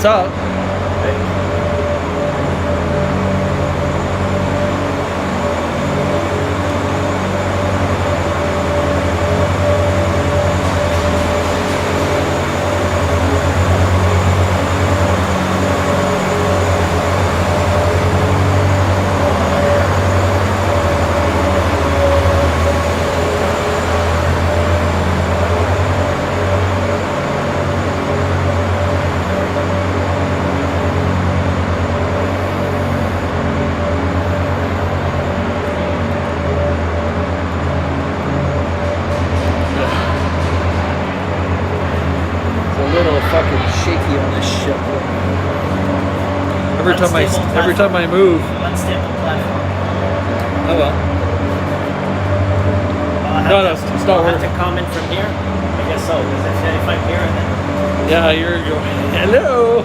What's up? Every time I move. Unstable platform. Oh well. No, it's not I'll have working. to comment from here? I guess so. Because if I'm here and then... Yeah, here you go. Hello!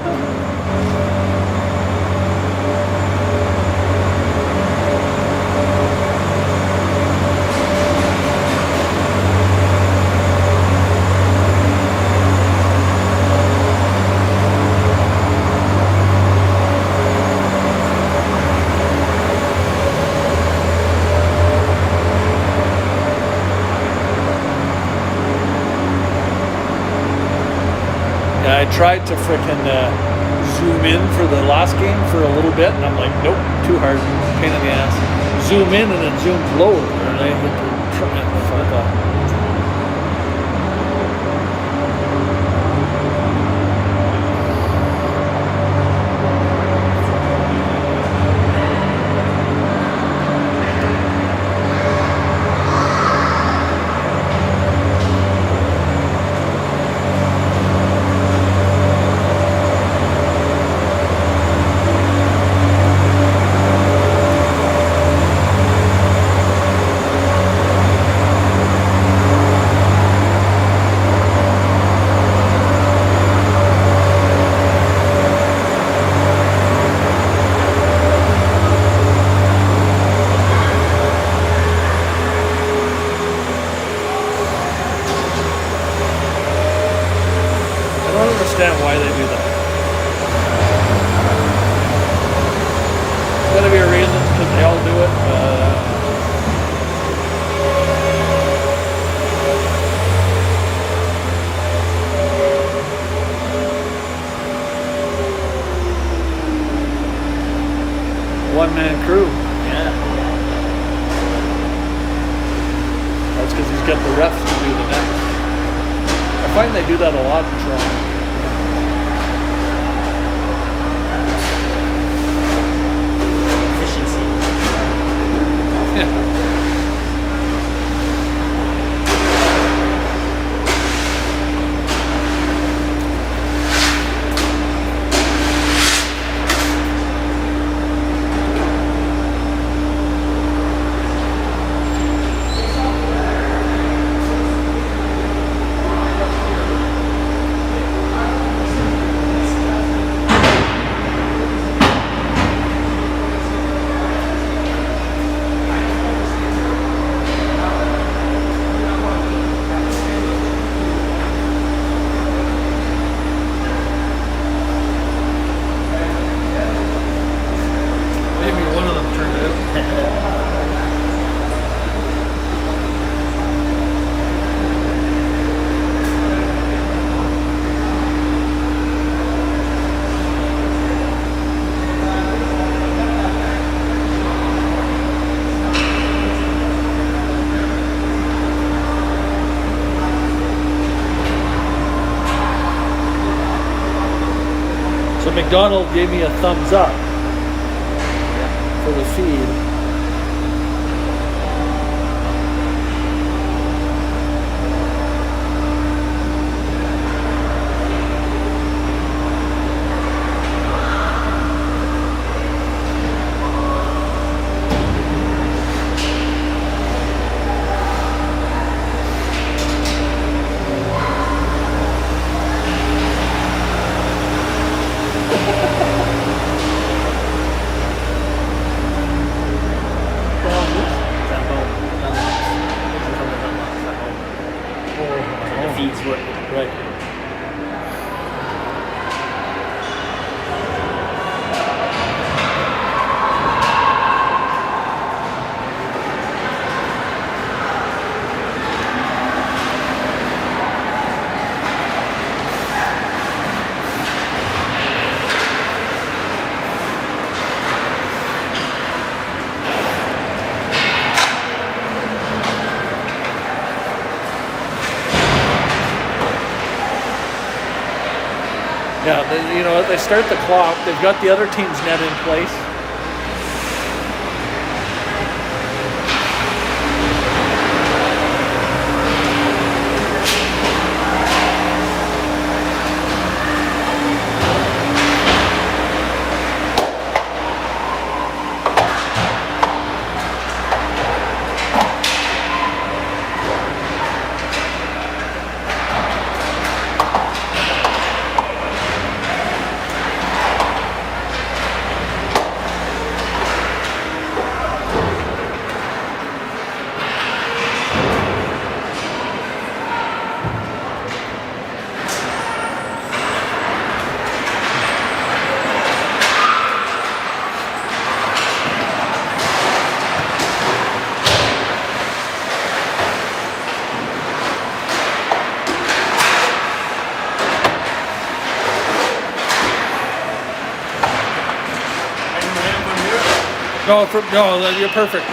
I tried to frickin' zoom in for the last game for a little bit, and I'm like, nope, too hard, pain in the ass. Zoom in and then zoom lower, and I hit the try and fuck off. Why they do that. There's gotta be a reason because they all do it. One-man crew. Yeah. That's because he's got the refs to do the next. I find they do that a lot in Toronto. So McDonald gave me a thumbs up for the feed. Yeah, they start the clock. They've got the other team's net in place. No, you're perfect. I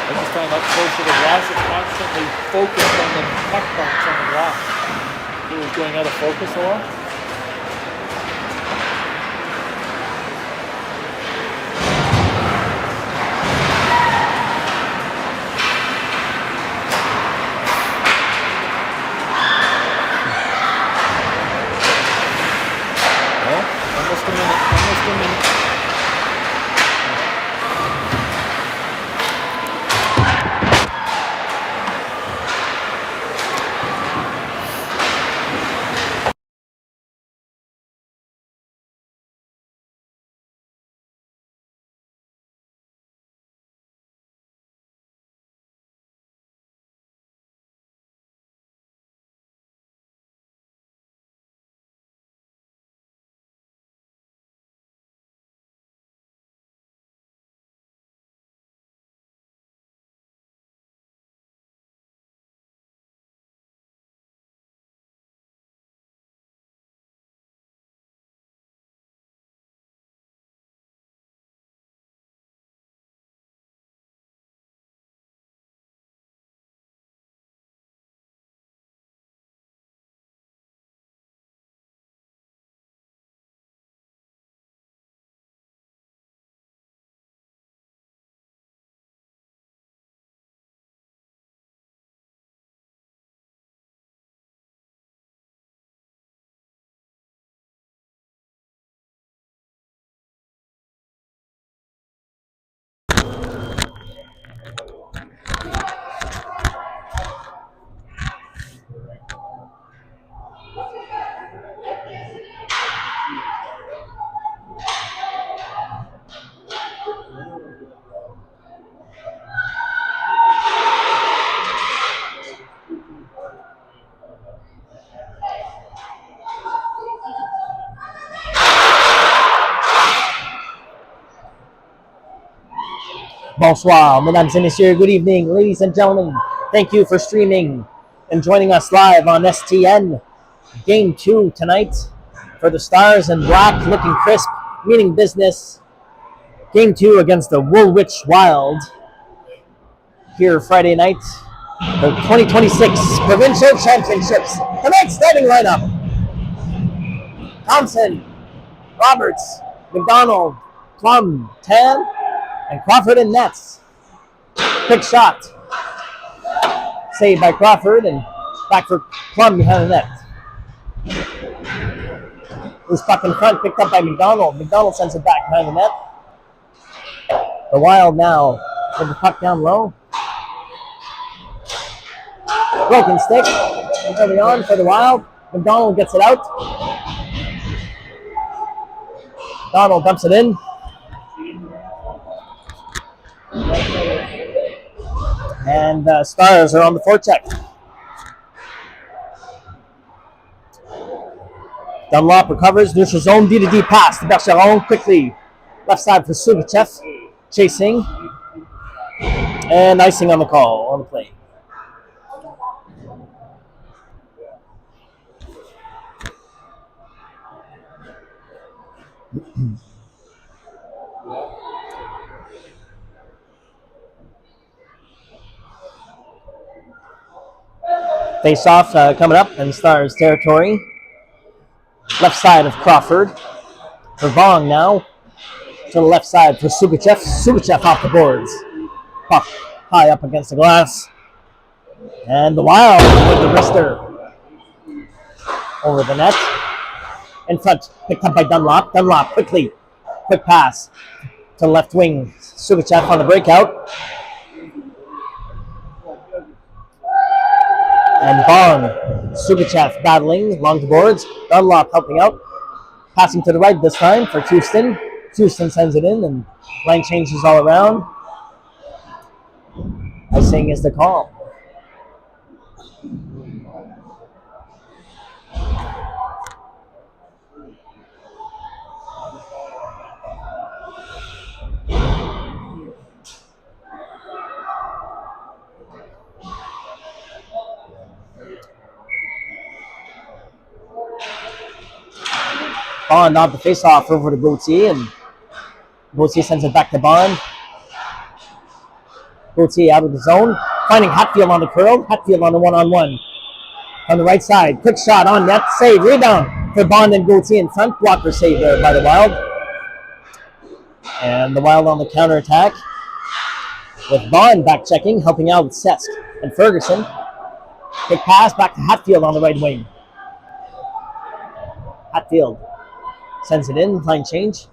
just found up close to the glass, it's constantly focused on the puck box on the glass. It was going out of focus a lot. Almost a minute. Bonsoir, mesdames et messieurs. Good evening, ladies and gentlemen. Thank you for streaming and joining us live on STN. Game 2 tonight for the Stars and Black, looking crisp, meaning business. Game 2 against the Woolwich Wild here Friday night. The 2026 Provincial Championships. Tonight's starting lineup: Thompson, Roberts, McDonald, Plum, Tan, and Crawford in nets. Quick shot. Saved by Crawford and back for Plum behind the net. Loose puck in front, picked up by McDonald. McDonald sends it back behind the net. The Wild now with the puck down low. Broken stick. Early on for the Wild. McDonald gets it out. Donald dumps it in. And Stars are on the forecheck. Dunlop recovers. Neutral zone. D-to-D pass to Bergeron quickly. Left side for Subichev. Chasing. And icing on the call, on the play. Face off coming up in Stars territory. Left side of Crawford. For Vaughn now. To the left side for Sugachev. Sugachev off the boards. Puck high up against the glass. And the Wild with the wrister. Over the net. In front. Picked up by Dunlop. Dunlop quickly. Quick pass to left wing. Sugachev on the breakout. And Vaughn. Sugachev battling along the boards. Dunlop helping out. Passing to the right this time for Houston. Houston sends it in and line changes all around. Icing is the call. Bond on the face-off over to Gauthier, and Gauthier sends it back to Bond. Gauthier out of the zone, finding Hatfield on the curl. Hatfield on the one-on-one. On the right side, quick shot on net, save, rebound for Bond and Gauthier in front. Blocker save there by the Wild. And the Wild on the counter-attack with Bond back checking, helping out with Sesk and Ferguson. Quick pass back to Hatfield on the right wing. Hatfield sends it in, line change.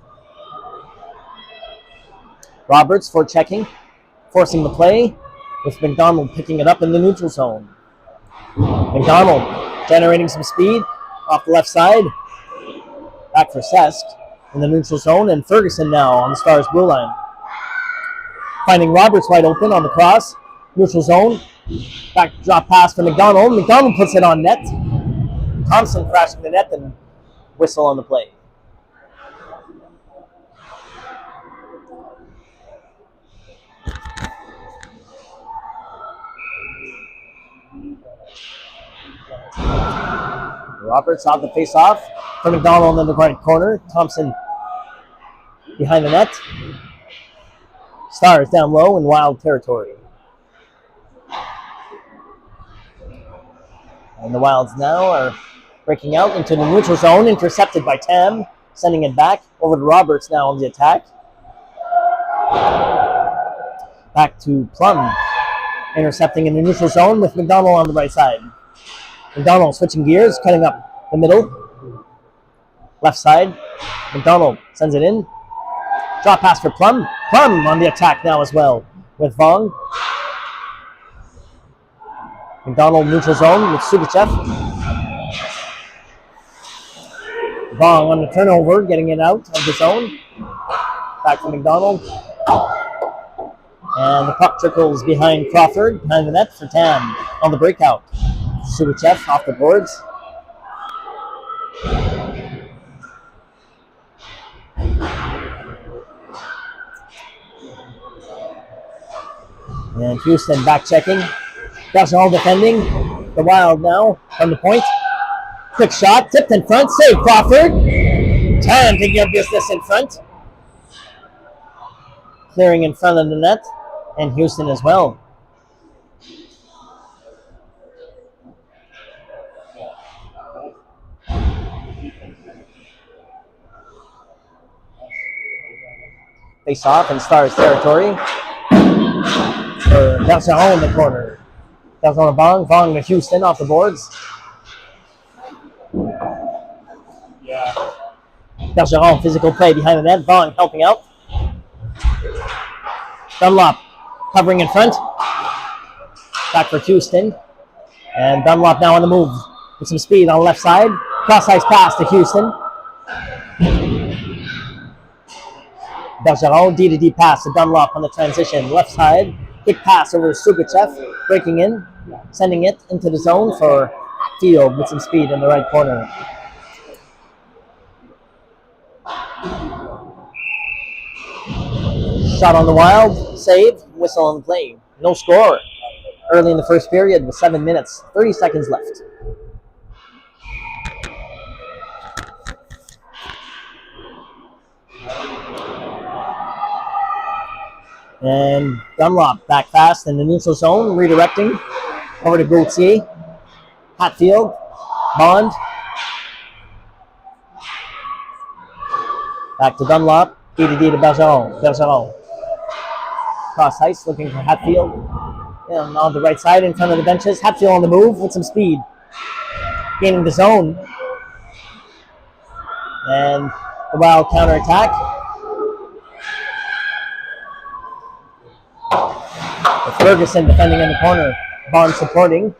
Roberts for checking, forcing the play, with McDonald picking it up in the neutral zone. McDonald generating some speed off the left side. Back for Sesk in the neutral zone, and Ferguson now on the Stars blue line. Finding Roberts wide open on the cross, neutral zone. Back drop pass for McDonald. McDonald puts it on net. Thompson crashing the net and whistle on the play. Roberts out the face-off for McDonald in the right corner. Thompson behind the net. Stars down low in Wild territory. And the Wilds now are breaking out into the neutral zone, intercepted by Tam, sending it back over to Roberts now on the attack. Back to Plum, intercepting in the neutral zone with McDonald on the right side. McDonald switching gears, cutting up the middle. Left side. McDonald sends it in. Drop pass for Plum. Plum on the attack now as well with Vong. McDonald neutral zone with Sugachev. Vong on the turnover, getting it out of the zone. Back to McDonald. And the puck trickles behind Crawford, behind the net for Tam on the breakout. Sugachev off the boards. And Houston back checking. Bergeron defending. The Wild now from the point. Quick shot, tipped in front, save Crawford. Tam taking care of business in front. Clearing in front of the net. And Houston as well. Face off in Stars territory. For Bergeron in the corner. Bergeron to Vong. Vong to Houston off the boards. Yeah. Bergeron physical play behind the net. Vong helping out. Dunlop covering in front. Back for Houston. And Dunlop now on the move with some speed on the left side. Cross-ice pass to Houston. Bergeron, D-to-D pass to Dunlop on the transition. Left side. Quick pass over to Sugachev. Breaking in. Sending it into the zone for Field with some speed in the right corner. Shot on the Wild. Save. Whistle on the play. No score. Early in the first period with 7 minutes. 30 seconds left. And Dunlop back fast in the neutral zone, redirecting over to Gauthier. Hatfield. Bond. Back to Dunlop. D to Bergeron. Bergeron. Cross ice, looking for Hatfield. And on the right side in front of the benches. Hatfield on the move with some speed. Gaining the zone. And the Wild counterattack. With Ferguson defending in the corner. Bond supporting.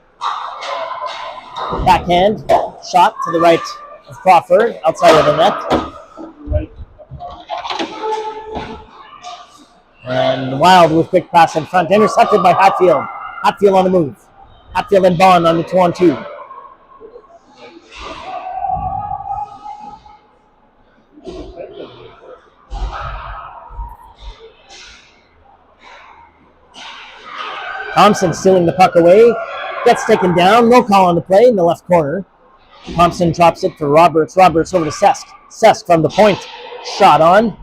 Backhand. Shot to the right of Crawford. Outside of the net. And the Wild with quick pass in front. Intercepted by Hatfield. Hatfield on the move. Hatfield and Bond on the 2-on-2. Thompson stealing the puck away. Gets taken down. No call on the play in the left corner. Thompson drops it for Roberts. Roberts over to Sesk. Sesk from the point. Shot on.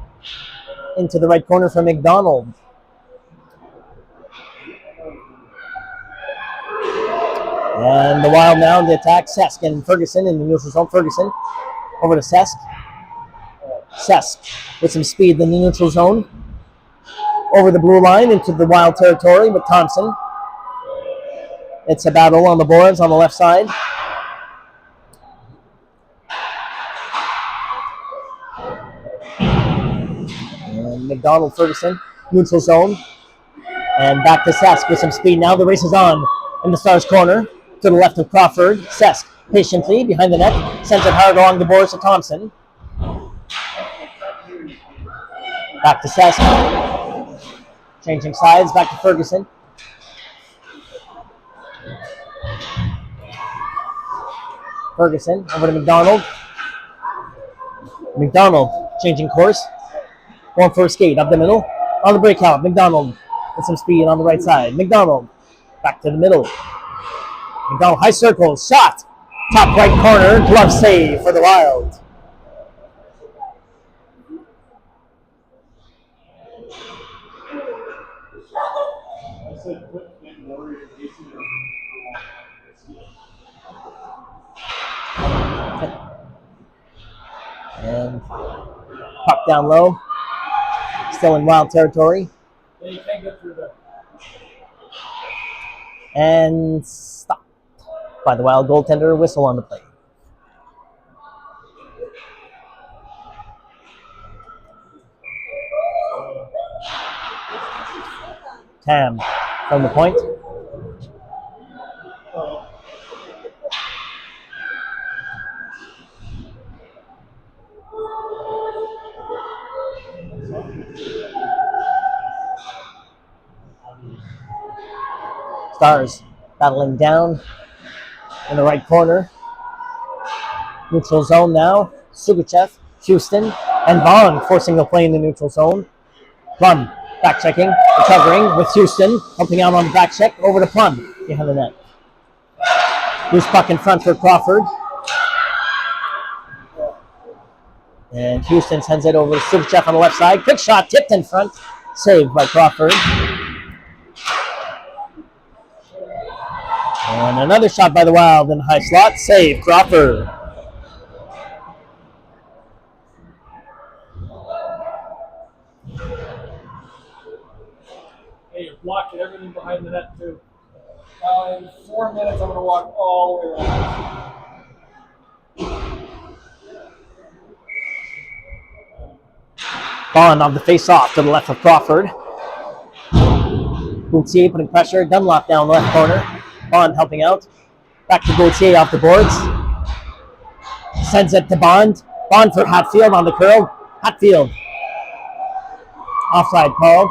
Into the right corner for McDonald. And the Wild now in the attack. Sesk and Ferguson in the neutral zone. Ferguson over to Sesk. Sesk with some speed in the neutral zone. Over the blue line into the Wild territory with Thompson. It's a battle on the boards on the left side. And McDonald, Ferguson, neutral zone. And back to Sesk with some speed. Now the race is on in the Stars' corner to the left of Crawford. Sesk patiently behind the net. Sends it hard along the boards to Thompson. Back to Sesk. Changing sides. Back to Ferguson. Ferguson over to McDonald. McDonald changing course. Going for a skate up the middle. On the breakout, McDonald with some speed on the right side. McDonald back to the middle. McDonald high circle. Shot. Top right corner. Glove save for the Wild. And puck down low. Still in Wild territory. Yeah, you can't get through there. And stopped by the Wild goaltender. Whistle on the play. Tam from the point. Stars battling down in the right corner. Neutral zone now. Sugachev, Houston, and Vaughn forcing the play in the neutral zone. Plum back checking, recovering with Houston, helping out on the back check. Over to Plum behind the net. Loose puck in front for Crawford. And Houston sends it over to Sugachev on the left side. Quick shot, tipped in front. Saved by Crawford. And another shot by the Wild in the high slot. Save, Crawford. Hey, you're blocking everything behind the net, too. In 4 minutes, I'm going to walk all the way around. Bond on the face-off to the left of Crawford. Gauthier putting pressure. Dunlop down the left corner. Bond helping out. Back to Gauthier off the boards. Sends it to Bond. Bond for Hatfield on the curl. Hatfield. Offside called.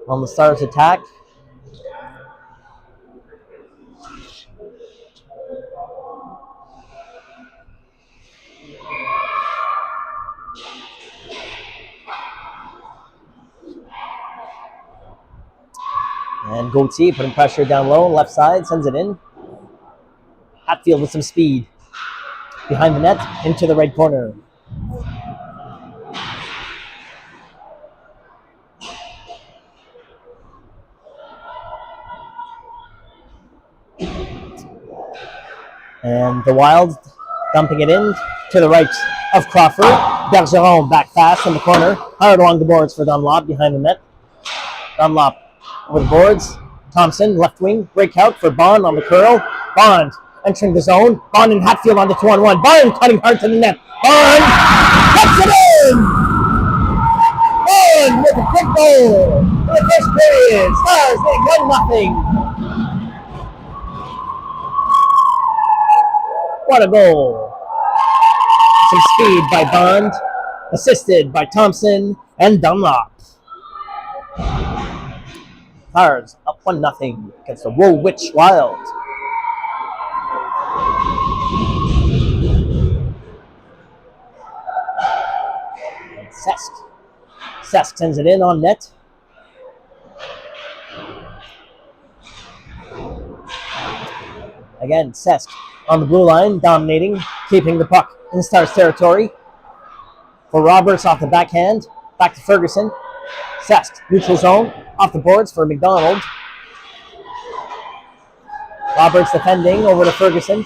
On the Stars attack. And Gauthier putting pressure down low, left side, sends it in. Hatfield with some speed. Behind the net, into the right corner. And the Wild dumping it in to the right of Crawford. Bergeron back fast in the corner. Hard along the boards for Dunlop behind the net. Dunlop over the boards. Thompson, left wing, breakout for Bond on the curl. Bond entering the zone. Bond and Hatfield on the 2-on-1. Bond cutting hard to the net. Bond puts it in! Bond with a quick goal for the first period. Stars lead 1-0. What a goal. Some speed by Bond, assisted by Thompson and Dunlop. Stars up 1-0 against the Woolwich Wild. And Sesk sends it in on net. Again, Sesk on the blue line, dominating, keeping the puck in Stars territory. For Roberts off the backhand, back to Ferguson. Sesk, neutral zone, off the boards for McDonald. Roberts defending over to Ferguson.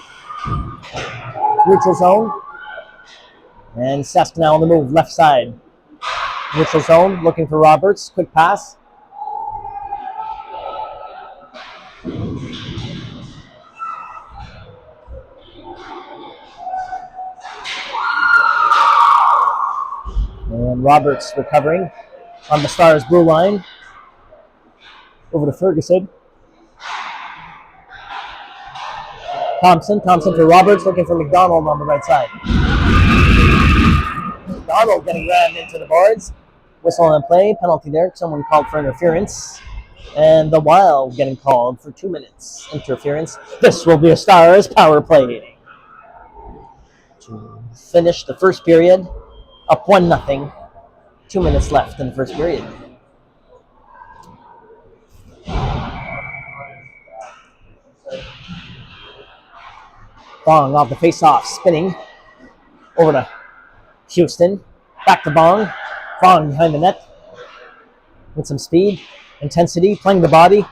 Neutral zone. And Sesk now on the move, left side. Neutral zone, looking for Roberts, quick pass. And Roberts recovering on the Stars blue line. Over to Ferguson. Thompson for Roberts, looking for McDonald on the right side. McDonald getting rammed into the boards. Whistle on play, penalty there. Someone called for interference. And the Wild getting called for 2 minutes interference. This will be a Stars power play to finish the first period. Up 1-0. 2 minutes left in the first period. Bong off the face-off, spinning over to Houston. Back to Bong. Bong behind the net with some speed, intensity, playing the body.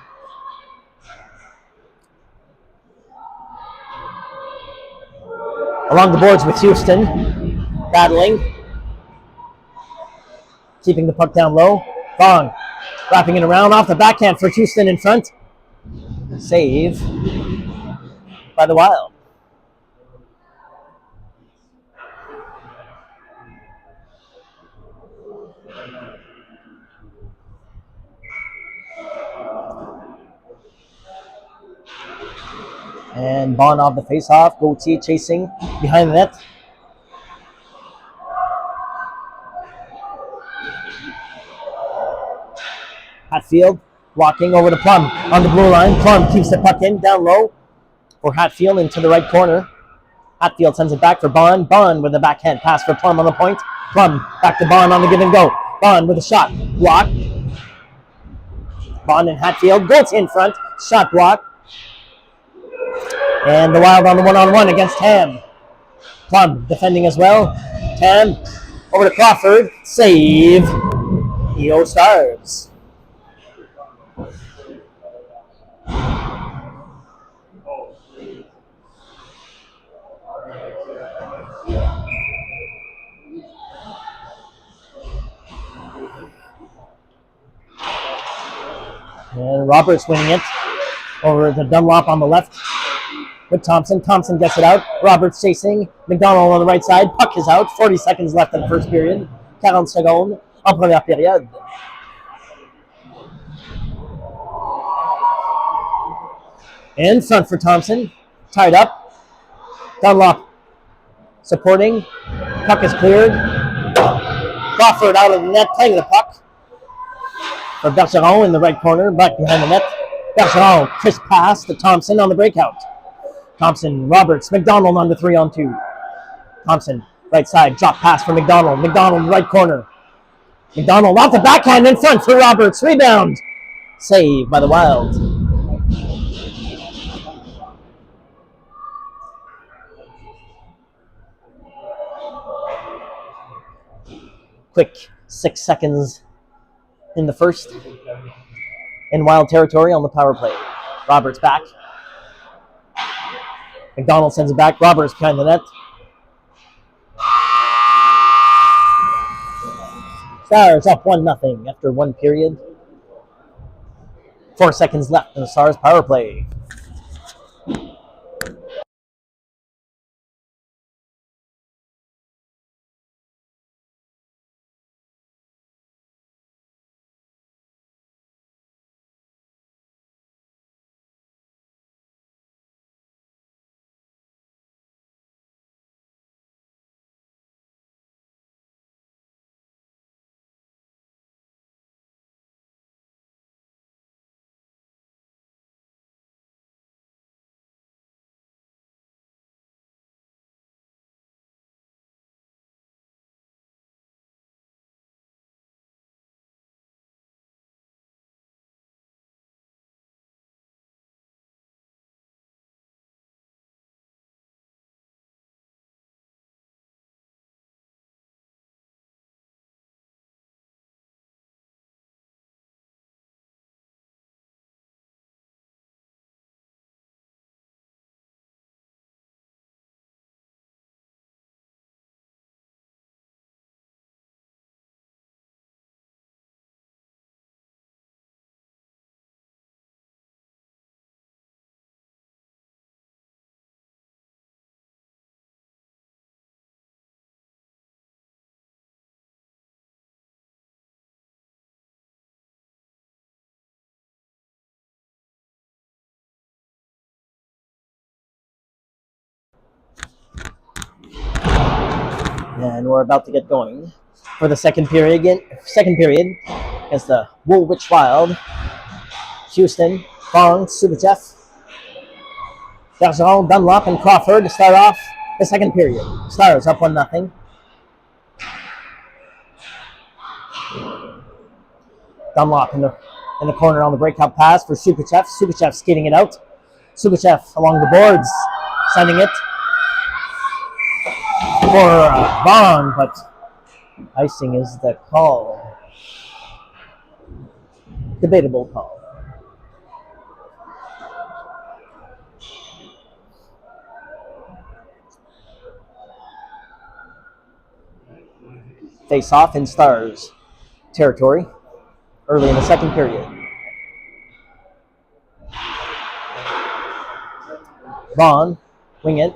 Along the boards with Houston, battling. Keeping the puck down low. Bong wrapping it around off the backhand for Houston in front. Save by the Wild. And Bond off the face-off. Gauthier chasing behind the net. Hatfield walking over to Plum on the blue line. Plum keeps the puck in down low for Hatfield into the right corner. Hatfield sends it back for Bond. Bond with a backhand pass for Plum on the point. Plum back to Bond on the give and go. Bond with a shot. Block. Bond and Hatfield. Goals in front. Shot block. And the Wild on the 1-on-1 against Tam. Plum defending as well. Tam over to Crawford. Save. EO Stars. And Roberts winning it over to Dunlop on the left with Thompson. Thompson gets it out. Roberts chasing. McDonald on the right side. Puck is out. 40 seconds left in the first period. 40 secondes en première période. In front for Thompson. Tied up. Dunlop supporting. Puck is cleared. Crawford out of the net, playing the puck. For Bergeron in the right corner, back behind the net. Bergeron, crisp pass to Thompson on the breakout. Thompson, Roberts, McDonald on the 3-on-2. Thompson, right side, drop pass for McDonald. McDonald, right corner. McDonald off the backhand in front for Roberts. Rebound. Save by the Wild. Quick 6 seconds in the first in Wild territory on the power play. Roberts back. McDonald sends it back. Roberts behind the net. Stars up 1-0 after one period. 4 seconds left in the Stars power play. And we're about to get going for the second period as the Woolwich Wild. Houston, Bong, Subichev, Bergeron, Dunlop, and Crawford to start off the second period. Stars up 1-0. Dunlop in the corner on the breakout pass for Subichev. Subichev skating it out. Subichev along the boards, sending it for Bond, but icing is the call. Debatable call. Face off in Stars territory early in the second period. Vaughn, wing it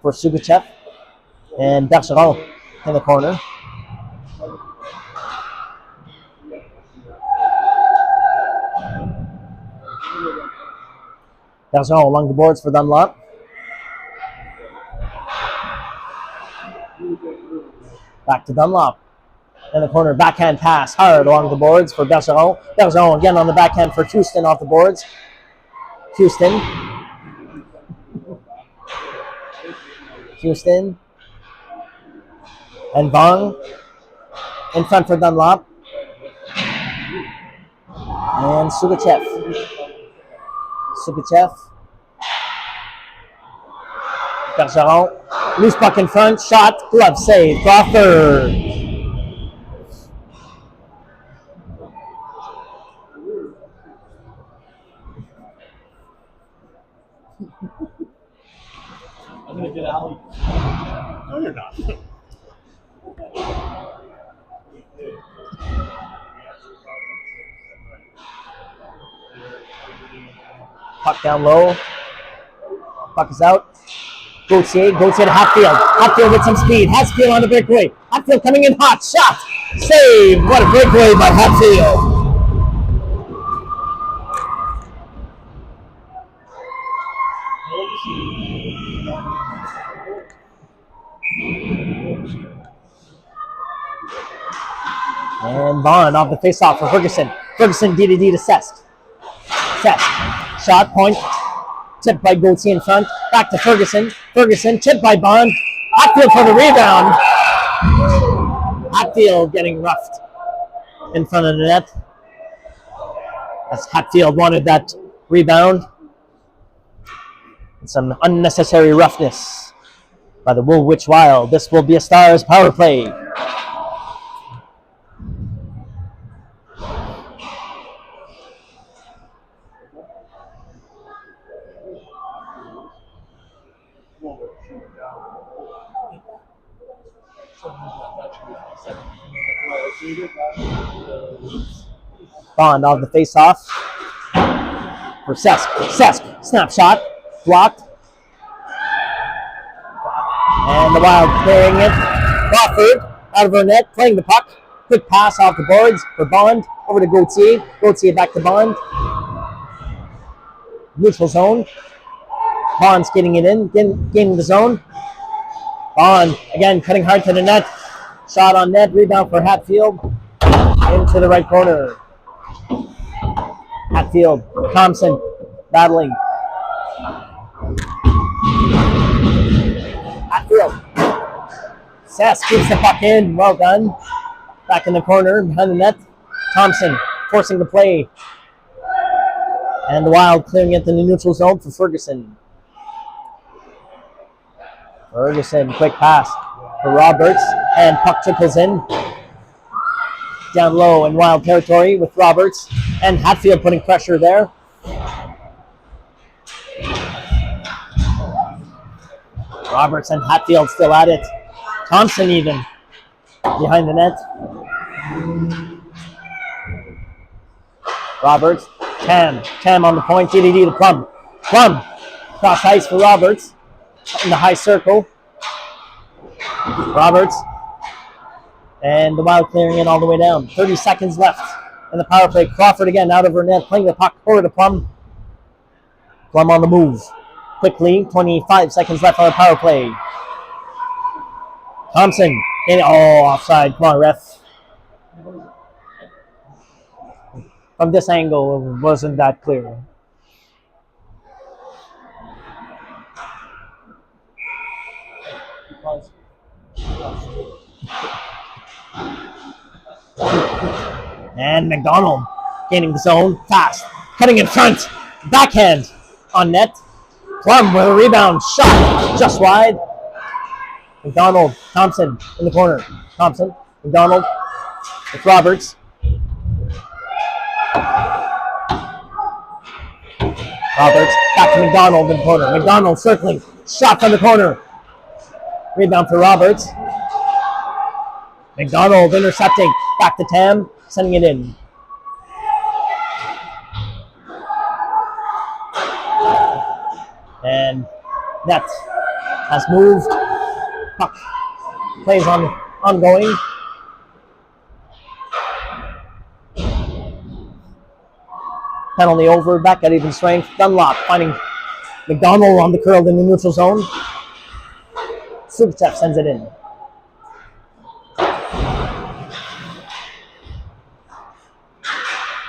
for Subichev and Bergeron in the corner. Bergeron along the boards for Dunlop. Back to Dunlop in the corner. Backhand pass hard along the boards for Bergeron. Bergeron again on the backhand for Houston off the boards. Houston and Vaughn in front for Dunlop. And Subichev. Bergeron. Loose puck in front. Shot. Glove save. Crawford. I'm going to get alley. No, you're not. Puck down low. Puck is out. Gauthier to Hatfield. Hatfield with some speed. Hatfield on the breakaway. Hatfield coming in hot. Shot. Save. What a breakaway by Hatfield. And Bond off the face-off for Ferguson. Ferguson D to Sesk. Shot, point. Tipped by Gauthier in front. Back to Ferguson. Tipped by Bond. Hatfield for the rebound. Hatfield getting roughed in front of the net. As Hatfield wanted that rebound. And some unnecessary roughness by the Woolwich Wild. This will be a Stars power play. Bond off the face-off for Sesk. Sesk, snapshot, blocked. And the Wild clearing it. Crawford out of her net, playing the puck. Quick pass off the boards for Bond. Over to Gauthier. Gauthier back to Bond. Neutral zone. Bond's getting it in, gaining the zone. Bond, again, cutting hard to the net. Shot on net, rebound for Hatfield. Into the right corner. Hatfield, Thompson, battling. Hatfield. Sass keeps the puck in, well done. Back in the corner, behind the net. Thompson, forcing the play. And the Wild clearing it in the neutral zone for Ferguson. Ferguson, quick pass for Roberts, and puck trickles in. Down low in Wild territory with Roberts, and Hatfield putting pressure there. Roberts and Hatfield still at it. Thompson even behind the net. Roberts, Tam on the point, DDD to Plum. Plum, cross ice for Roberts in the high circle. Roberts, and the Wild clearing it all the way down. 30 seconds left in the power play. Crawford again out of her net, playing the puck over to Plum. Plum on the move. Quickly, 25 seconds left on the power play. Thompson, offside. Come on, ref. From this angle, it wasn't that clear. And McDonald gaining the zone, fast, cutting in front, backhand on net. Plum with a rebound, shot just wide. McDonald, Thompson in the corner. Thompson, McDonald with Roberts. Roberts back to McDonald in the corner. McDonald circling, shot from the corner. Rebound for Roberts. McDonald intercepting, back to Tam, sending it in. And net has moved. Puck plays ongoing. Penalty over, back at even strength. Dunlop finding McDonald on the curl in the neutral zone. Subchev sends it in.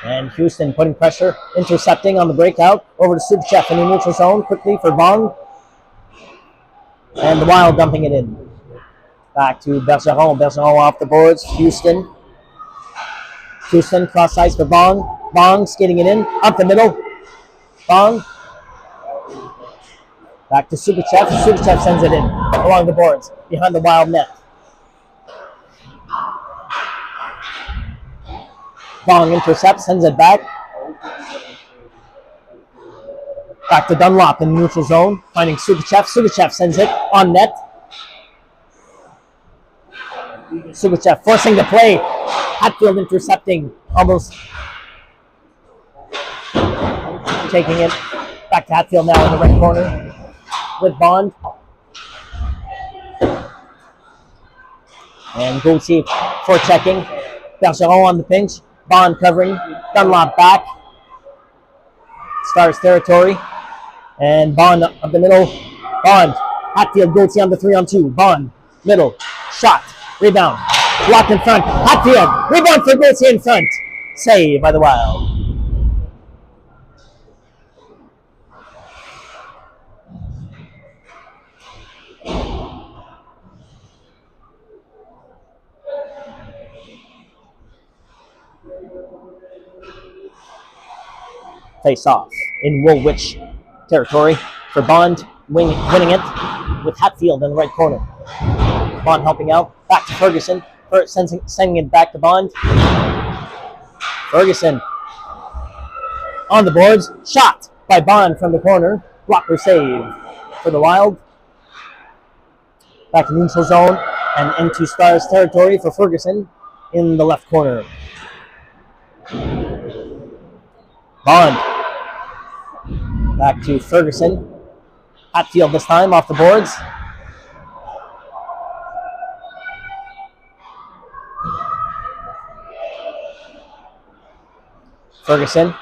And Houston putting pressure, intercepting on the breakout. Over to Subchev in the neutral zone, quickly for Vong. And the Wild dumping it in. Back to Bergeron. Bergeron off the boards. Houston cross ice for Vong. Vong skating it in, up the middle. Vong. Back to Subchev. Subchev sends it in along the boards, behind the Wild net. Vong intercepts, sends it back. Back to Dunlop in the neutral zone, finding Sugachev. Sugachev sends it on net. Sugachev forcing the play. Hatfield intercepting, almost taking it. Back to Hatfield now in the right corner with Bond. And Gauthier for checking. Bergeron on the pinch. Bond covering. Dunlop back. Stars territory. And Bond up the middle. Bond. Hatfield, Gauthier on the 3-on-2. Bond. Middle. Shot. Rebound. Blocked in front. Hatfield. Rebound for Gauthier in front. Save by the Wild. Face off in Woolwich territory for Bond, winning it with Hatfield in the right corner. Bond helping out, back to Ferguson, sending it back to Bond. Ferguson on the boards, shot by Bond from the corner, blocker save for the Wild. Back to neutral zone and into Stars territory for Ferguson. in the left corner. Bond. Back to Ferguson. Hatfield this time off the boards. Ferguson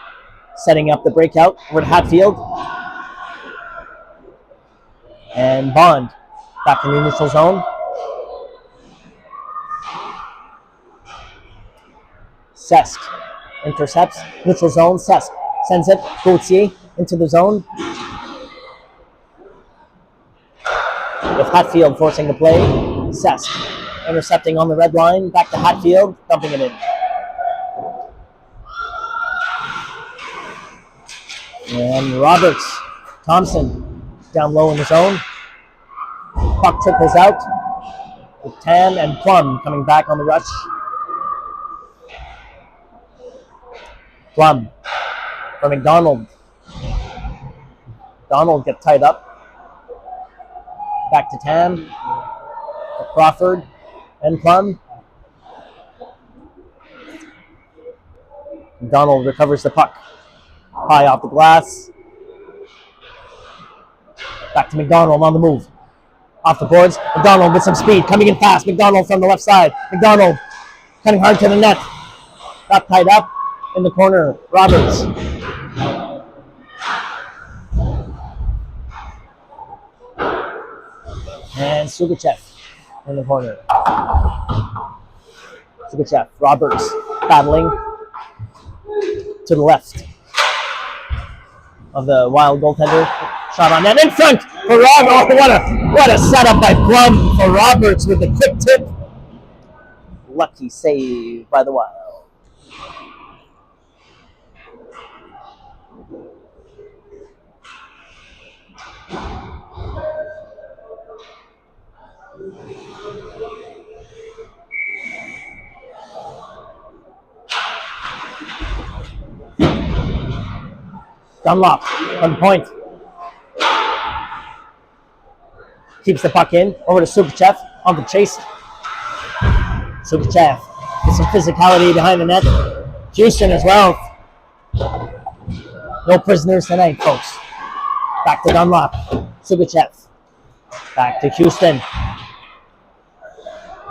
setting up the breakout over to Hatfield. And Bond back in the neutral zone. Sesk intercepts, neutral zone. Sesk sends it. Gauthier into the zone. With Hatfield forcing the play. Sesk intercepting on the red line. Back to Hatfield, dumping it in. And Roberts, Thompson down low in the zone. Puck trickles out with Tan and Plum coming back on the rush. Plum for McDonald. Donald gets tied up. Back to Tan. Crawford and Plum. McDonald recovers the puck. High off the glass. Back to McDonald on the move. Off the boards. McDonald with some speed. Coming in fast. McDonald from the left side. McDonald cutting hard to the net. Got tied up in the corner. Roberts. And Sugachev in the corner. Sugachev. Roberts battling to the left of the Wild goaltender. Shot on net in front for Roberts. Oh, what a setup by Plum for Roberts with a quick tip. Lucky save by the Wild. Dunlop on point. Keeps the puck in. Over to Sugachev on the chase. Sugachev with some physicality behind the net. Houston as well. No prisoners tonight, folks. Back to Dunlop. Sugachev. Back to Houston.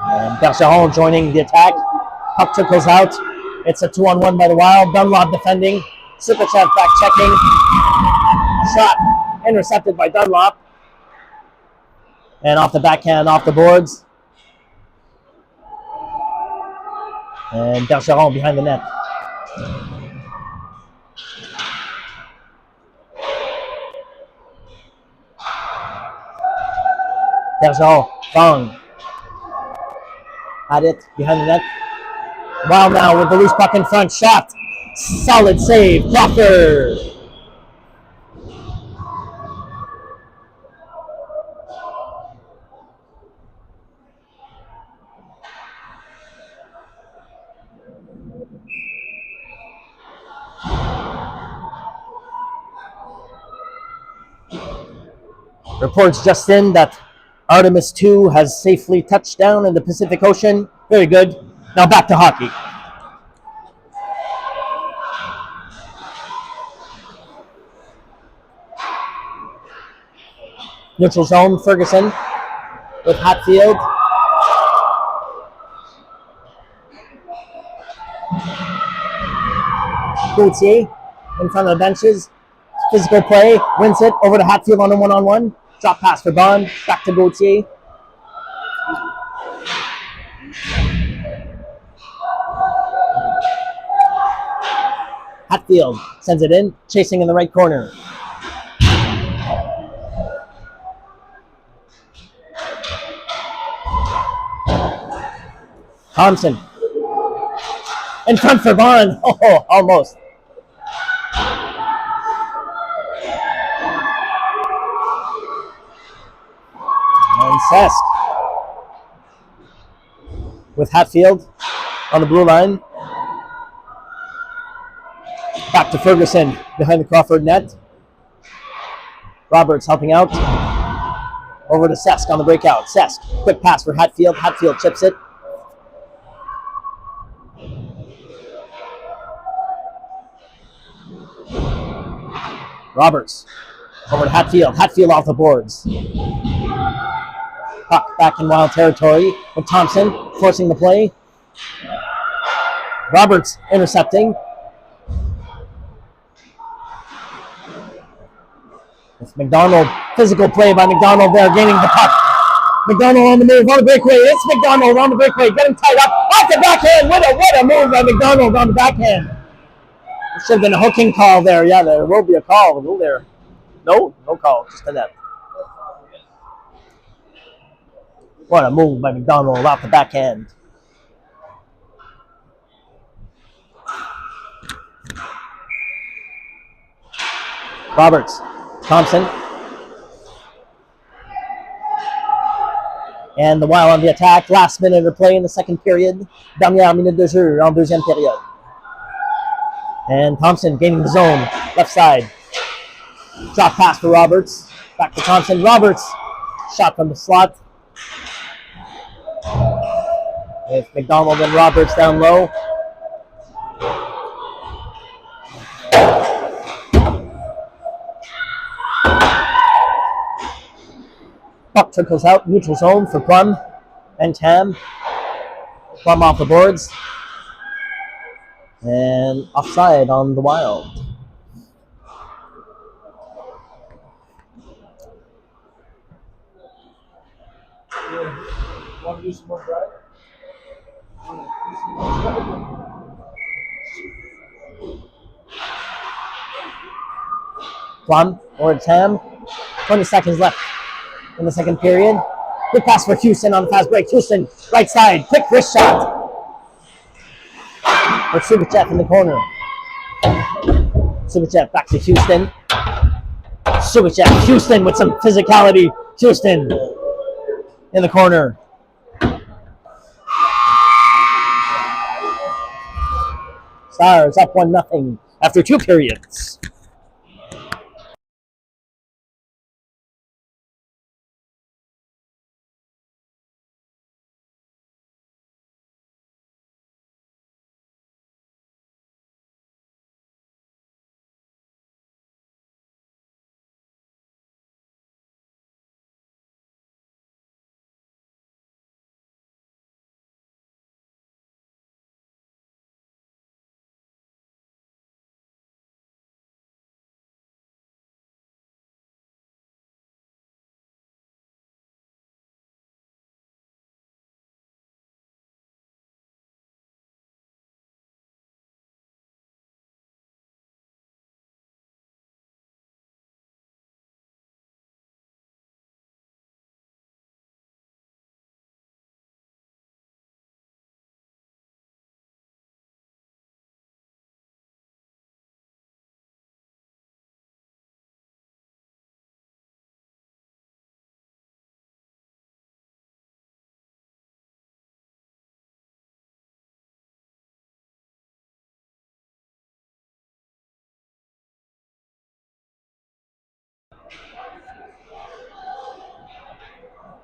And Bergeron joining the attack. Puck trickles out. It's a 2-on-1 by the Wild. Dunlop defending. Sugachev back checking. Shot intercepted by Dunlop. And off the backhand, off the boards. And Bergeron behind the net. Bergeron, Bong. Had it behind the net. Wild now with the loose puck in front. Shot. Solid save. Crawford. Reports just in that Artemis 2 has safely touched down in the Pacific Ocean. Very good. Now back to hockey. Neutral zone, Ferguson with Hatfield. Gauthier in front of the benches. Physical play, wins it, over to Hatfield on a one-on-one. Drop pass for Bond, back to Gauthier. Hatfield sends it in, chasing in the right corner. Thompson in front for Bond. Oh, almost. And Sesk with Hatfield on the blue line. Back to Ferguson behind the Crawford net. Roberts helping out. Over to Sesk on the breakout. Sesk, quick pass for Hatfield. Hatfield chips it. Roberts over to Hatfield. Hatfield off the boards. Puck back in Wild territory with Thompson forcing the play. Roberts intercepting. It's McDonald. Physical play by McDonald there, gaining the puck. McDonald on the move, on the breakaway. It's McDonald on the breakaway, getting tied up. Off the backhand. What a move by McDonald on the backhand. There should have been a hooking call there. Yeah, there will be a call. Will there? No call. Just a net. What a move by McDonald off the backhand. Roberts. Thompson. And the Wild on the attack. Last minute of play in the second period. Dernière minute de jeu en deuxième période. And Thompson gaining the zone. Left side. Drop pass for Roberts. Back to Thompson. Roberts. Shot from the slot. With McDonald and Roberts down low. Puck trickles out, neutral zone for Plum and Tam. Plum off the boards. And offside on the Wild. Want to do some more drive? Plum or Tam. 20 seconds left in the second period. Good pass for Houston on the fast break. Houston, right side, quick wrist shot. For Subichev in the corner. Subichev back to Houston. Subichev, Houston with some physicality. Houston in the corner. Stars up 1-0 after 2 periods.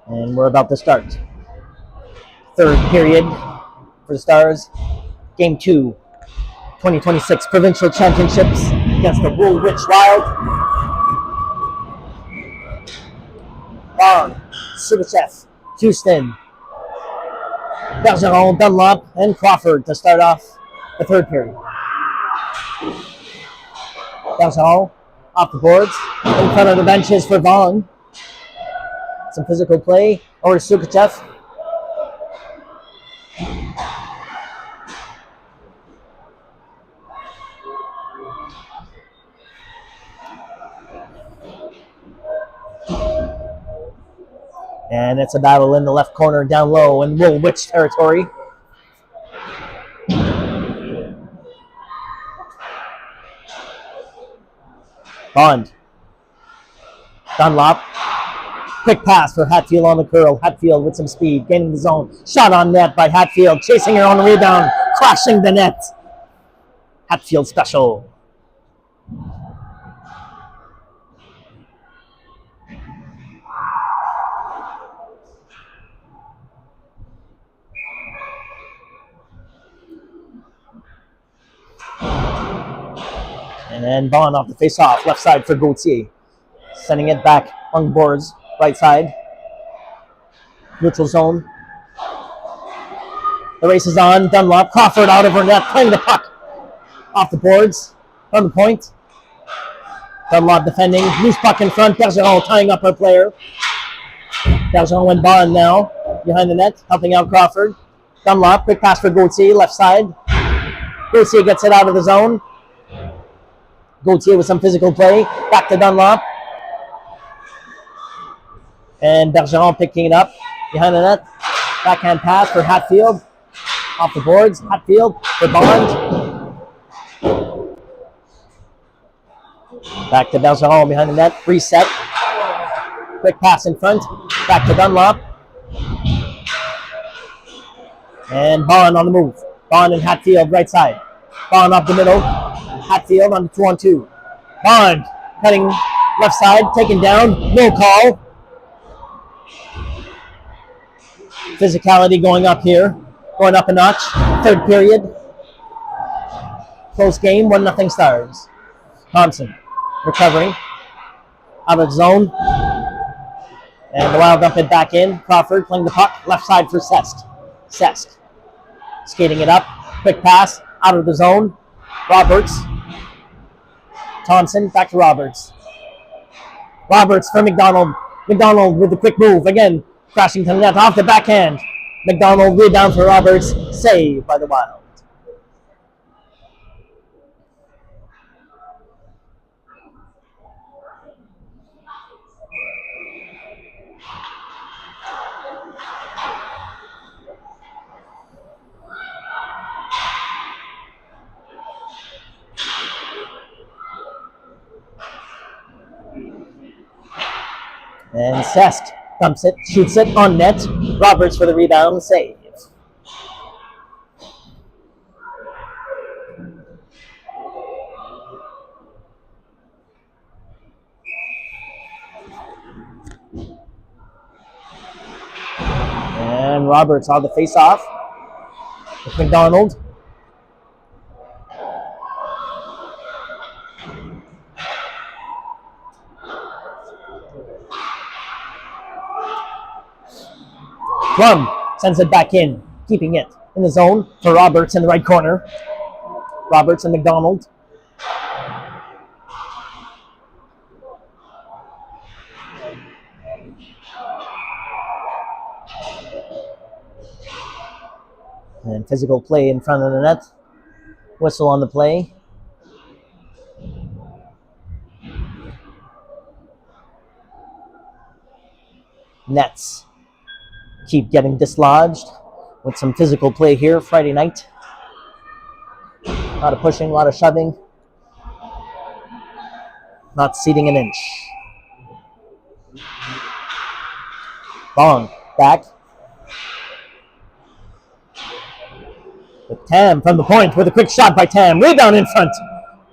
And we're about to start. Third period for the Stars. Game 2, 2026 Provincial Championships against the Woolwich Wild. Bond, Subichev, Houston, Bergeron, Dunlop, and Crawford to start off the third period. Bergeron off the boards, in front of the benches for Vaughn. Some physical play over to Subichev. And it's a battle in the left corner down low in Woolwich territory. Bond. Dunlop. Quick pass for Hatfield on the curl. Hatfield with some speed, gaining the zone. Shot on net by Hatfield, chasing her on the rebound, crashing the net. Hatfield special. And then Bond off the face-off, left side for Gauthier. Sending it back on the boards, right side. Neutral zone. The race is on. Dunlop, Crawford out of her net, playing the puck off the boards, from the point. Dunlop defending, loose puck in front. Bergeron tying up her player. Bergeron went Bond now, behind the net, helping out Crawford. Dunlop, quick pass for Gauthier, left side. Gauthier gets it out of the zone. Gauthier with some physical play. Back to Dunlop. And Bergeron picking it up behind the net. Backhand pass for Hatfield. Off the boards. Hatfield for Bond. Back to Bergeron behind the net. Reset. Quick pass in front. Back to Dunlop. And Bond on the move. Bond and Hatfield right side. Bond up the middle. Hatfield on the 2-on-2. Bond cutting left side, taken down, no call. Physicality going up here, going up a notch. Third period. Close game, 1-0 Stars. Thompson recovering out of the zone. And the Wild dump it back in. Crawford playing the puck, left side for Sesk. Sesk skating it up, quick pass out of the zone. Roberts. Thompson, back to Roberts. Roberts for McDonald. McDonald with the quick move. Again, crashing to the net off the backhand. McDonald rebound for Roberts. Save by the Wild. And Sesk dumps it, shoots it on net. Roberts for the rebound, save. And Roberts on the face-off with McDonald. Plum sends it back in, keeping it in the zone for Roberts in the right corner. Roberts and McDonald. And physical play in front of the net. Whistle on the play. Nets keep getting dislodged with some physical play here Friday night. A lot of pushing, a lot of shoving. Not ceding an inch. Bong back. With Tam from the point with a quick shot by Tam. Rebound in front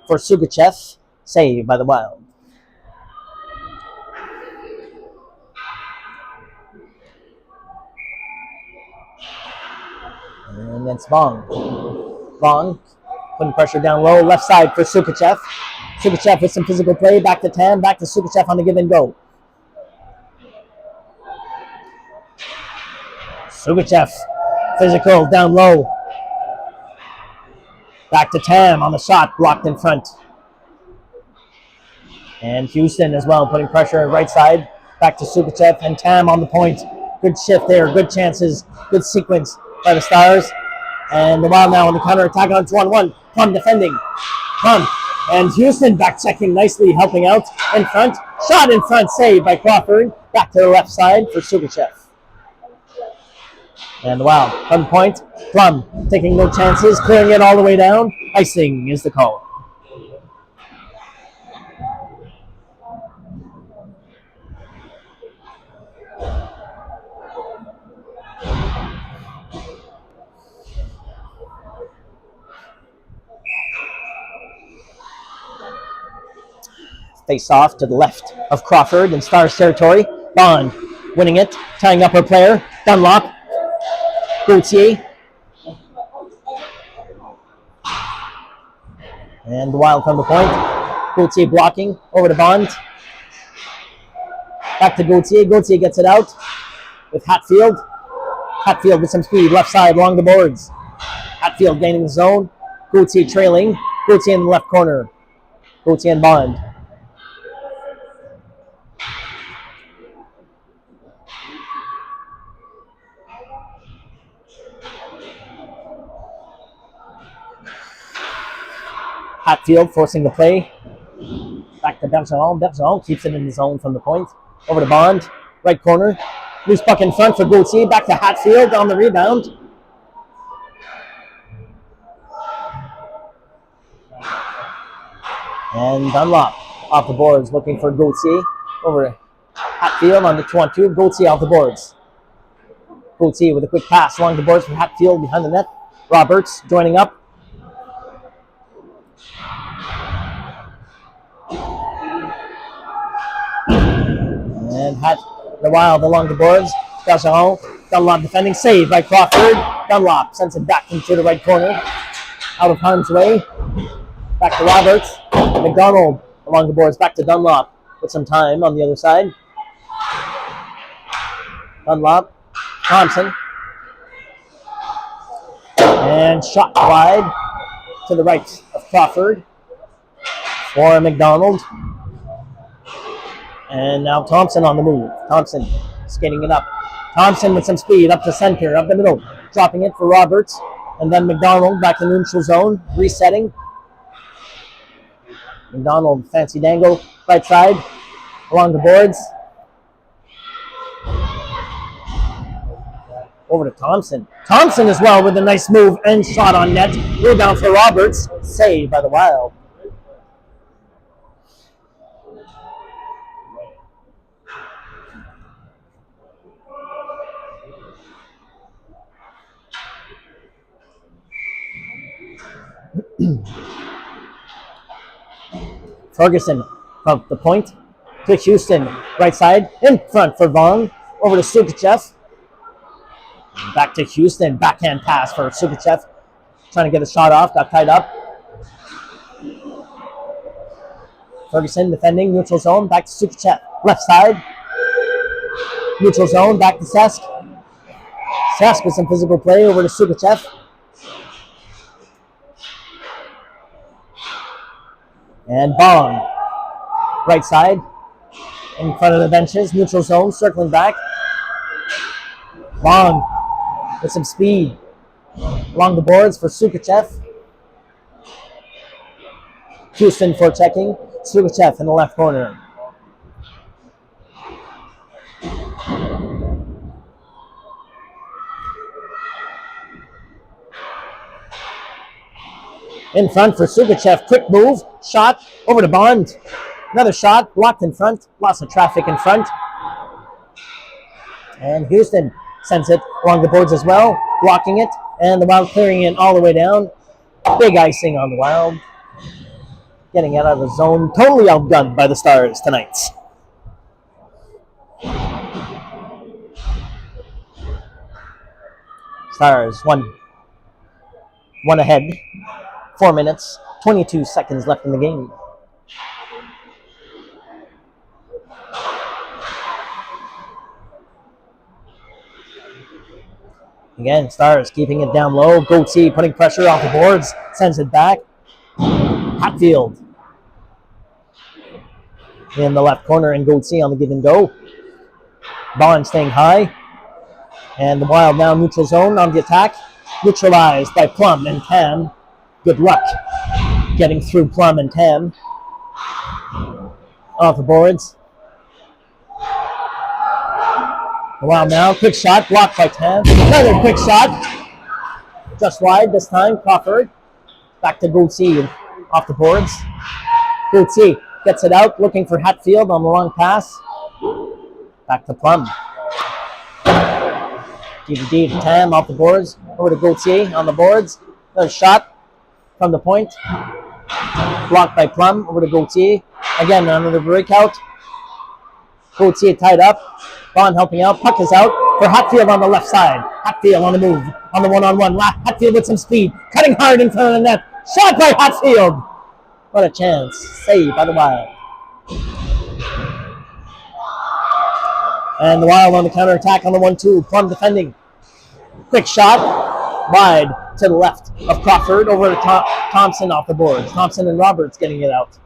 for Sugachev. Saved by the Wild. And that's Vong. Vong putting pressure down low, left side for Sugachev. Sugachev with some physical play, back to Tam, back to Sugachev on the give and go. Sugachev, physical down low. Back to Tam on the shot, blocked in front. And Houston as well, putting pressure right side, back to Sugachev and Tam on the point. Good shift there, good chances, good sequence by the Stars. And the Wild now on the counter-attack on 2-on-1. Plum defending. Plum. And Houston back checking nicely, helping out in front. Shot in front, saved by Crawford. Back to the left side for Sugachev. And the Wild from the point. Plum taking no chances, clearing it all the way down. Icing is the call. Face off to the left of Crawford in Stars territory. Bond winning it, tying up her player. Dunlop. Gauthier. And the Wild from the point. Gauthier blocking. Over to Bond. Back to Gauthier. Gauthier gets it out with Hatfield. Hatfield with some speed. Left side along the boards. Hatfield gaining the zone. Gauthier trailing. Gauthier in the left corner. Gauthier and Bond. Hatfield forcing the play. Back to Bergeron. Bergeron keeps it in the zone from the point. Over to Bond. Right corner. Loose puck in front for Gauthier. Back to Hatfield on the rebound. And Dunlop off the boards looking for Gauthier. Over Hatfield on the 2-on-2. Gauthier off the boards. Gauthier with a quick pass along the boards for Hatfield behind the net. Roberts joining up. And the Wild along the boards. Bergeron. Dunlop defending. Save by Crawford. Dunlop sends it back into the right corner. Out of harm's way. Back to Roberts. McDonald along the boards. Back to Dunlop with some time on the other side. Dunlop. Thompson. And shot wide to the right of Crawford for McDonald. And now Thompson on the move. Thompson skating it up. Thompson with some speed up to center, up the middle. Dropping it for Roberts. And then McDonald back to neutral zone. Resetting. McDonald, fancy dangle. Right side. Along the boards. Over to Thompson. Thompson as well with a nice move and shot on net. Rebound for Roberts. Saved by the Wild. Ferguson from the point to Houston. Right side. In front for Vaughn. Over to Sukachev. Back to Houston. Backhand pass for Sukachev. Trying to get a shot off. Got tied up. Ferguson defending. Neutral zone. Back to Sukachev. Left side. Neutral zone. Back to Sesk. Sesk with some physical play. Over to Sukachev. And Bond. Right side. In front of the benches. Neutral zone. Circling back. Bond with some speed along the boards for Sukachev. Houston for checking. Sukachev in the left corner. In front for Sukachev. Quick move. Shot over to Bond. Another shot. Blocked in front. Lots of traffic in front. And Houston sends it along the boards as well. Blocking it. And the Wild clearing it all the way down. Big icing on the Wild. Getting it out of the zone. Totally outgunned by the Stars tonight. Stars one ahead. 4 minutes, 22 seconds left in the game. Again, Stars keeping it down low. Gauthier putting pressure off the boards. Sends it back. Hatfield in the left corner and Gauthier on the give and go. Bond staying high. And the Wild now neutral zone on the attack. Neutralized by Plum and Tam. Good luck getting through Plum and Tam. Off the boards. The Wild now. Quick shot. Blocked by Tam. Another quick shot. Just wide this time. Crawford. Back to Gauthier off the boards. Gauthier gets it out. Looking for Hatfield on the long pass. Back to Plum. DVD to Tam off the boards. Over to Gauthier on the boards. Another shot from the point. Blocked by Plum. Over to Gauthier. Again, another breakout. Gauthier tied up. Bond helping out. Puck is out for Hatfield on the left side. Hatfield on the move. On the one-on-one. Hatfield with some speed. Cutting hard in front of the net. Shot by Hatfield. What a chance. Save by the Wild. And the Wild on the counterattack on the 1-2. Plum defending. Quick shot. Wide to the left of Crawford. Over to Thompson off the boards. Thompson and Roberts getting it out.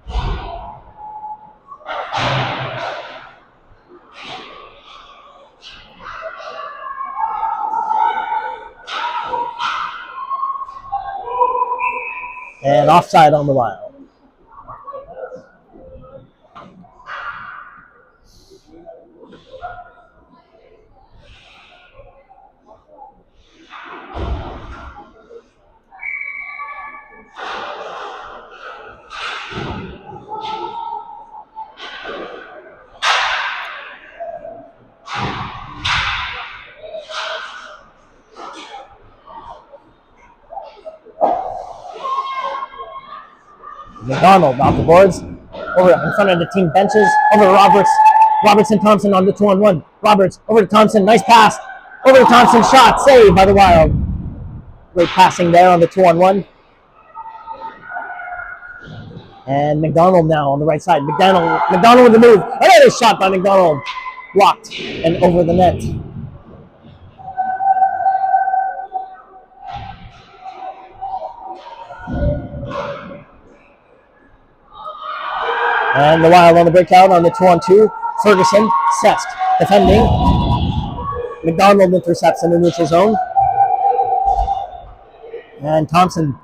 And offside on the Wild. McDonald off the boards, over in front of the team benches, over to Roberts. Roberts and Thompson on the 2-on-1. Roberts over to Thompson, nice pass. Over to Thompson, shot, saved by the Wild. Great passing there on the 2-on-1. And McDonald now on the right side. McDonald with the move. Another shot by McDonald. Blocked and over the net. And the Wild on the breakout on the 2-on-2. Ferguson, Sesk defending. McDonald intercepts in the neutral zone. And Thompson,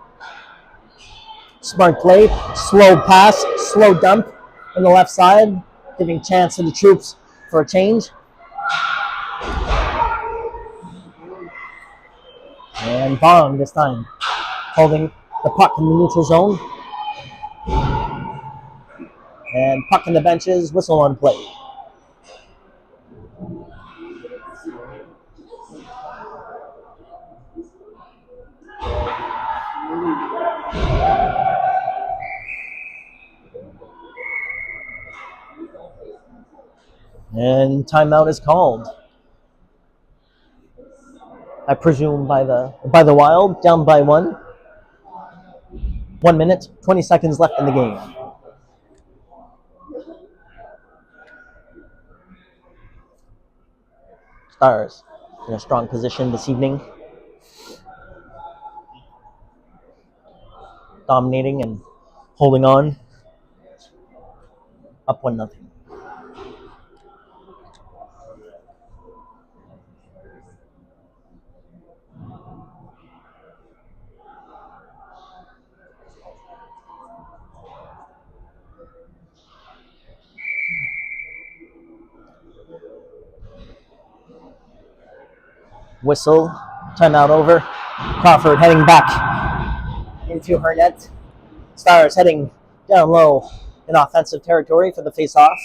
smart play, slow pass, slow dump on the left side, giving chance to the troops for a change. And Bond this time, holding the puck in the neutral zone. And puck in the benches, whistle on play. And timeout is called. I presume by the Wild, down by 1. 1 minute, 20 seconds left in the game. Stars in a strong position this evening. Dominating and holding on. Up 1-0. Whistle, timeout over. Crawford heading back into her net. Stars heading down low in offensive territory for the face-off.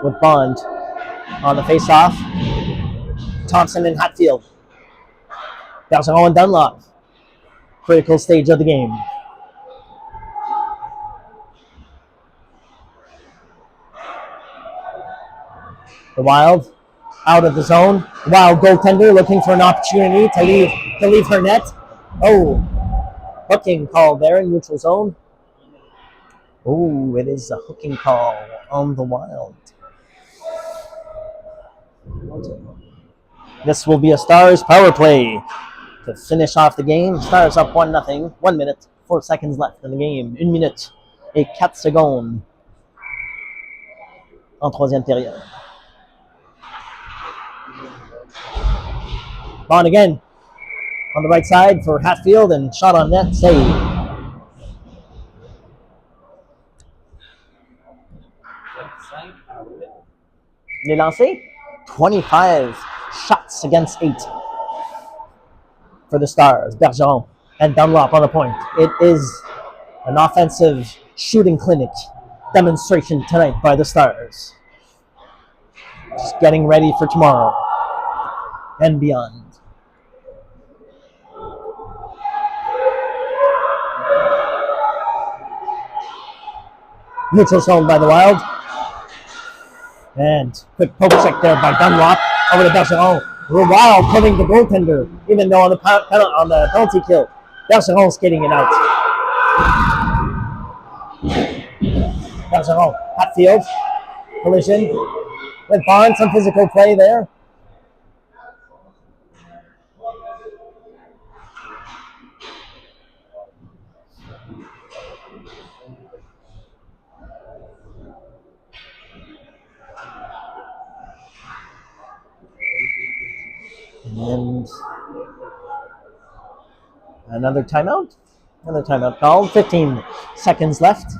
With Bond on the face-off. Thompson and Hatfield. Bergeron and Dunlop. Critical stage of the game. The Wild out of the zone. Wild goaltender looking for an opportunity to leave her net. Oh, hooking call there in neutral zone. Oh, it is a hooking call on the Wild. This will be a Stars power play to finish off the game. Stars up 1-0. 1 minute, 4 seconds left in the game. 1 minute et 4 secondes en troisième période. Bond again on the right side for Hatfield and shot on net, save. Les lancers, 25 shots against 8 for the Stars. Bergeron and Dunlop on the point. It is an offensive shooting clinic demonstration tonight by the Stars. Just getting ready for tomorrow and beyond. Neutral zone by the Wild. And quick poke check there by Dunlop over to Bergeron. The Wild pulling the goaltender, even though on the penalty kill, Bergeron skating it out. Bergeron. Hatfield. Collision with Bond. Some physical play there. And another timeout. Another timeout called. 15 seconds left.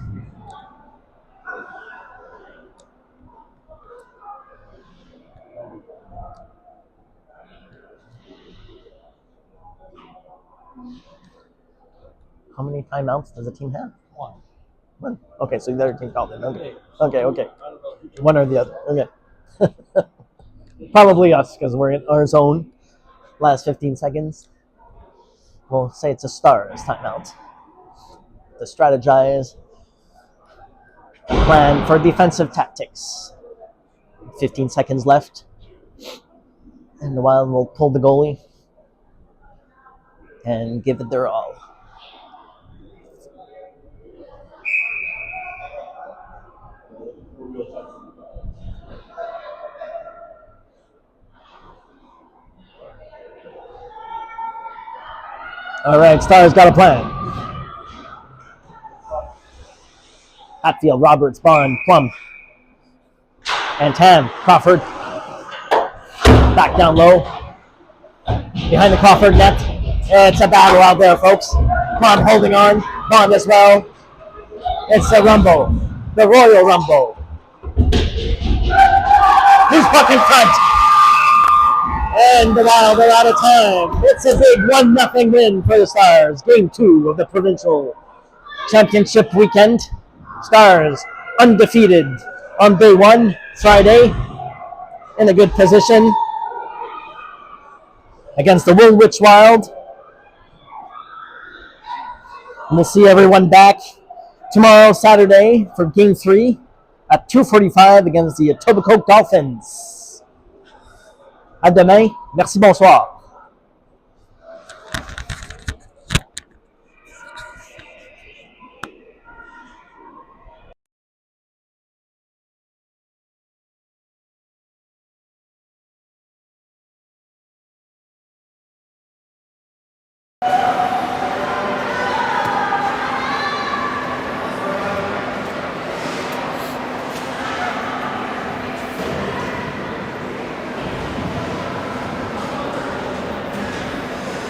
How many timeouts does a team have? One. Okay, so the other team called it. Okay. One or the other. Okay. Probably us because we're in our zone. Last 15 seconds. We'll say it's a Stars timeout to strategize a plan for defensive tactics. 15 seconds left. And the Wild will pull the goalie and give it their all. All right, Stars got a plan. Hatfield, Roberts, Bond, Plum, and Tam, Crawford. Back down low. Behind the Crawford net. It's a battle out there, folks. Plum holding on. Bond as well. It's the Rumble. The Royal Rumble. Who's puck in front? And the Wild are out of time. It's a big 1-0 win for the Stars. Game 2 of the Provincial Championship weekend. Stars undefeated on day 1, Friday, in a good position against the Woolwich Wild. And we'll see everyone back tomorrow, Saturday, for Game 3 at 2:45 against the Etobicoke Dolphins. À demain. Merci, bonsoir.